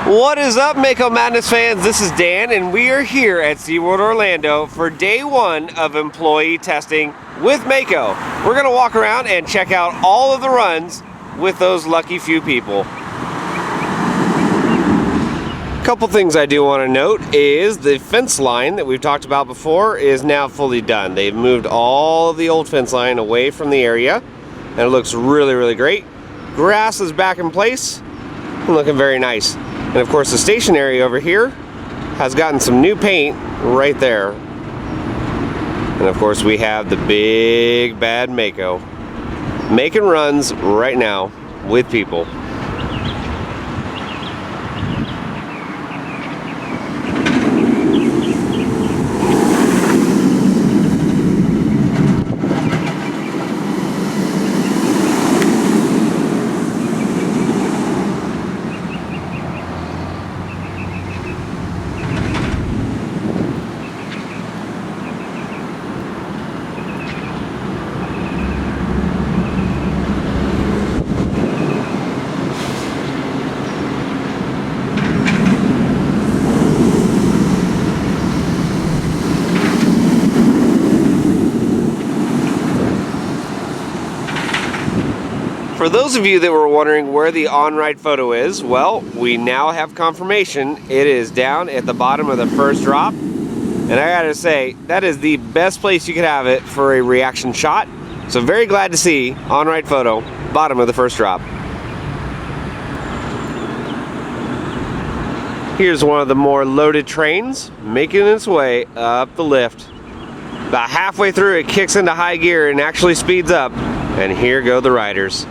What is up, Mako Madness fans? This is Dan, and we are here at SeaWorld Orlando for day one of employee testing with Mako. We're going to walk around and check out all of the runs with those lucky few people. Couple things I do want to note is the fence line that we've talked about before is now fully done. They've moved all of the old fence line away from the area, and it looks really great. Grass is back in place and looking very nice. And of course the station area over here has gotten some new paint right there. And of course we have the big bad Mako making runs right now with people. For those of you that were wondering where the on-ride photo is, well, we now have confirmation. It is down at the bottom of the first drop. And I gotta say, that is the best place you could have it for a reaction shot. So very glad to see on-ride photo, bottom of the first drop. Here's one of the more loaded trains making its way up the lift. About halfway through, it kicks into high gear and actually speeds up. And here go the riders.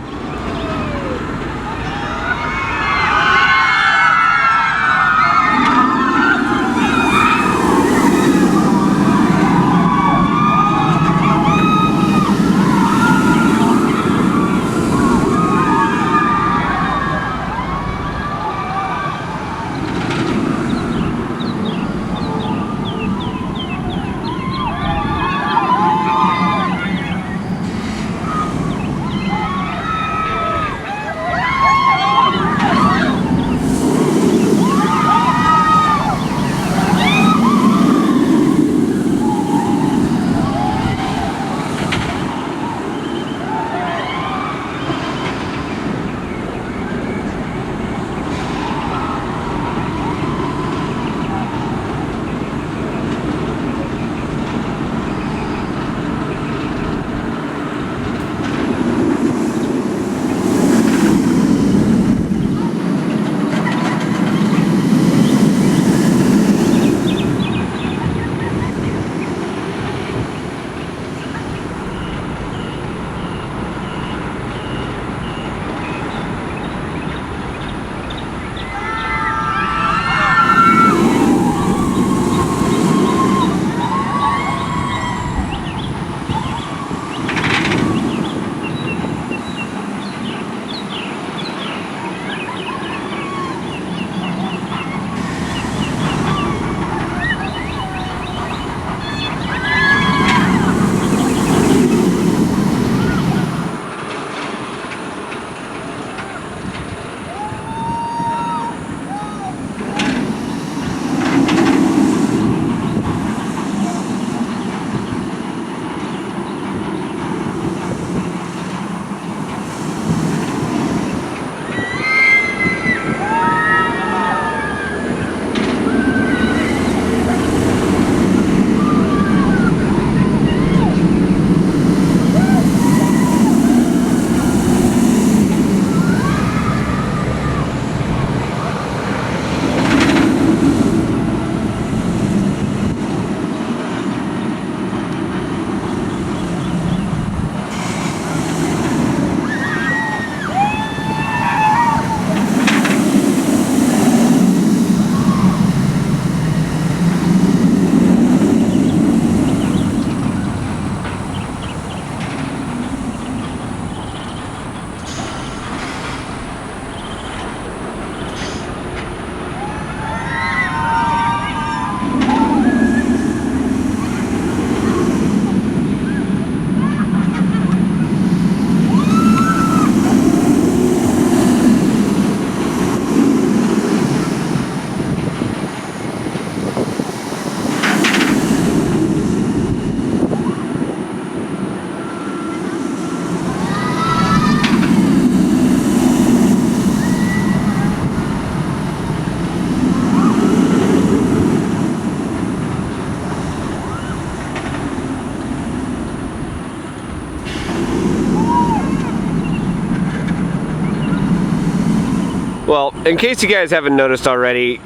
Well, in case you guys haven't noticed already,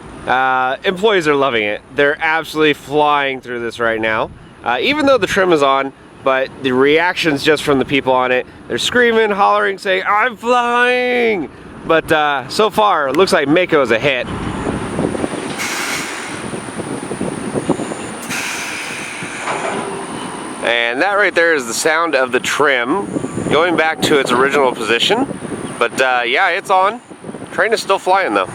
employees are loving it. They're absolutely flying through this right now. Even though the trim is on, but the reactions just from the people on it, they're screaming, hollering, saying, "I'm flying!" But so far, it looks like Mako is a hit. And that right there is the sound of the trim going back to its original position. But yeah, it's on. Train is still flying though.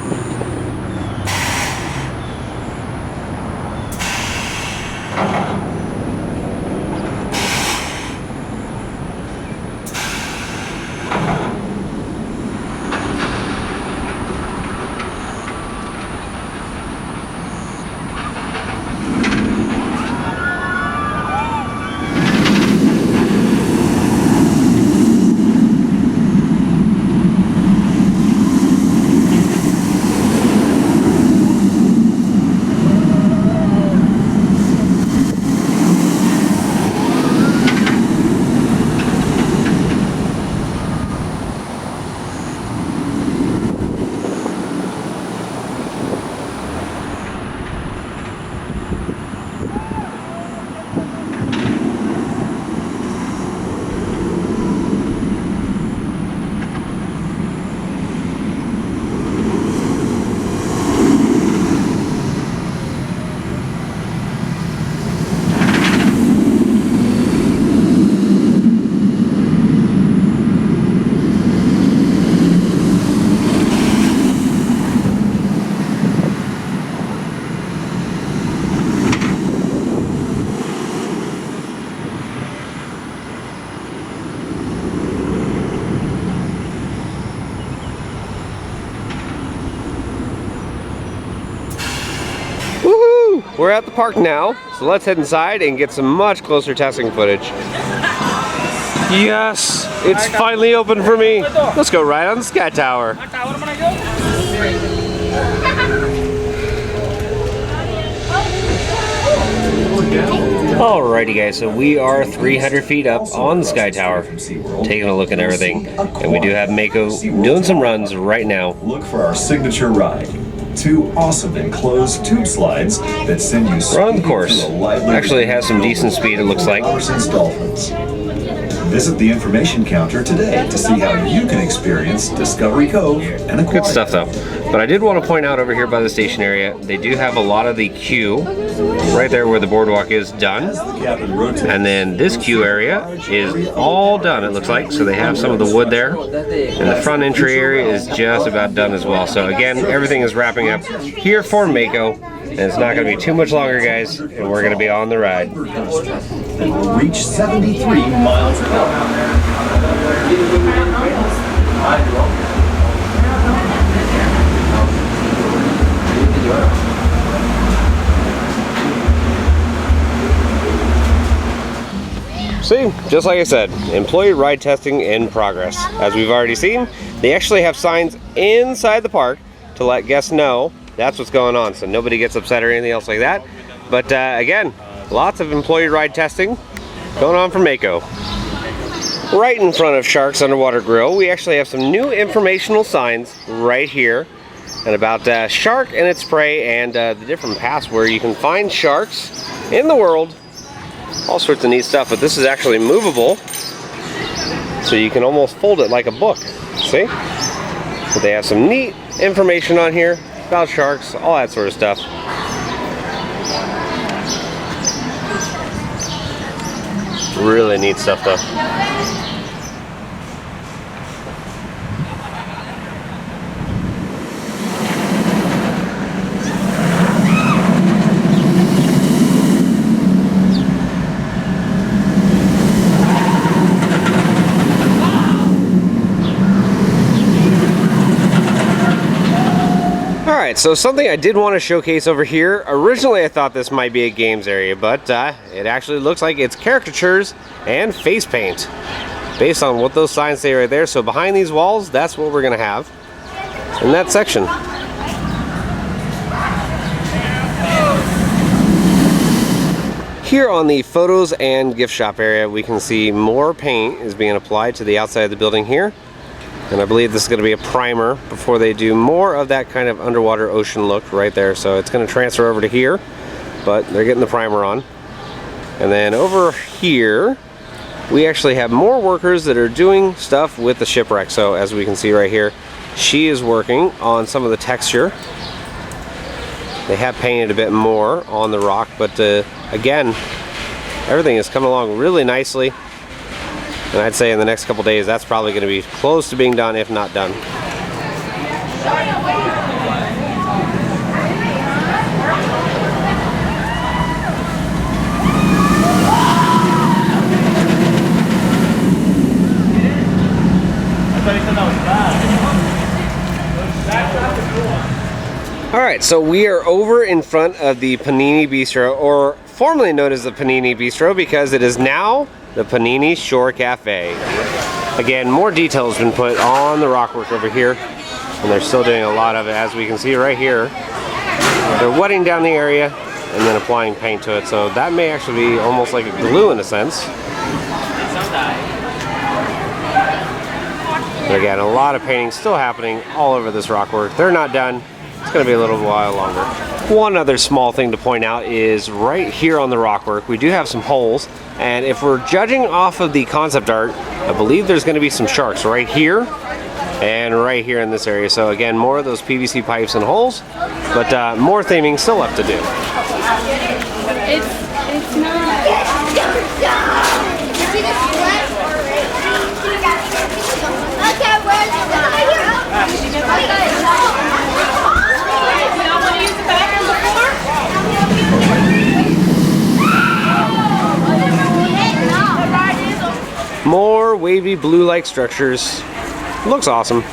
We're at the park now, so let's head inside and get some much closer testing footage. Yes, it's finally open for me. Let's go right on the Sky Tower. Alrighty guys, so we are 300 feet up on the Sky Tower, taking a look at everything. And we do have Mako doing some runs right now. Look for our signature ride. 2 awesome enclosed tube slides that send you Run course. Actually has some decent speed, it looks like. Dolphins. Visit the information counter today to see how you can experience Discovery Cove and Aquatic. Good stuff though. But I did want to point out over here by the station area, they do have a lot of the queue right there where the boardwalk is done. And then this queue area is all done, it looks like. So they have some of the wood there. And the front entry area is just about done as well. So again, everything is wrapping up here for Mako. And it's not going to be too much longer, guys, and we're going to be on the ride. And will reach 73 miles per hour. See, just like I said, employee ride testing in progress. As we've already seen, they actually have signs inside the park to let guests know that's what's going on, so nobody gets upset or anything else like that. But again, lots of employee ride testing going on for Mako. Right in front of Shark's Underwater Grill, we actually have some new informational signs right here and about Shark and its prey and the different paths where you can find sharks in the world. All sorts of neat stuff, but this is actually movable, so you can almost fold it like a book. See? So they have some neat information on here about sharks, all that sort of stuff. Really neat stuff though. Alright, so something I did want to showcase over here. Originally I thought this might be a games area, but it actually looks like it's caricatures and face paint based on what those signs say right there. So behind these walls, that's what we're going to have in that section. Here on the photos and gift shop area, we can see more paint is being applied to the outside of the building here. And I believe this is going to be a primer before they do more of that kind of underwater ocean look right there. So it's going to transfer over to here, but they're getting the primer on. And then over here, we actually have more workers that are doing stuff with the shipwreck. So as we can see right here, she is working on some of the texture. They have painted a bit more on the rock, but again, everything is coming along really nicely. And I'd say in the next couple days, that's probably going to be close to being done, if not done. Alright, so we are over in front of the Panini Bistro, or formerly known as the Panini Bistro, because it is now the Panini Shore Cafe. Again, more detail has been put on the rockwork over here, and they're still doing a lot of it, as we can see right here. They're wetting down the area and then applying paint to it, so that may actually be almost like a glue in a sense. But again, a lot of painting still happening all over this rockwork. They're not done. It's going to be a little while longer. One other small thing to point out is right here on the rockwork, we do have some holes. And if we're judging off of the concept art, I believe there's going to be some sharks right here and right here in this area. So again, more of those PVC pipes and holes, but more theming still left to do. It's not. Okay, where's More wavy blue-like structures. Looks awesome.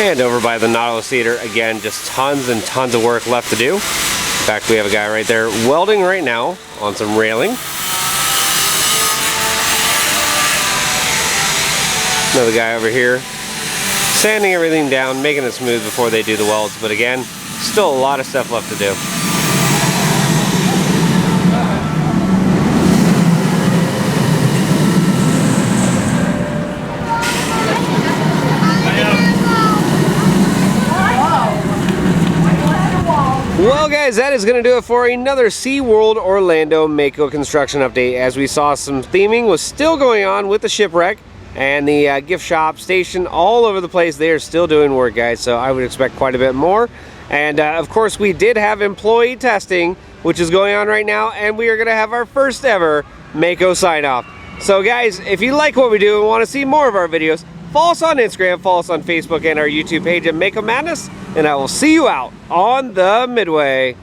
And over by the Nautilus Theater, again, just tons and tons of work left to do. In fact, we have a guy right there welding right now on some railing. Another guy over here sanding everything down, making it smooth before they do the welds. But again, still a lot of stuff left to do. Well guys, that is going to do it for another SeaWorld Orlando Mako construction update. As we saw, some theming was still going on with the shipwreck and the gift shop station all over the place. They are still doing work, guys, so I would expect quite a bit more. And of course, we did have employee testing, which is going on right now, and we are going to have our first ever Mako sign-off. So guys, if you like what we do and want to see more of our videos, follow us on Instagram, follow us on Facebook and our YouTube page at Mako Madness, and I will see you out on the Midway.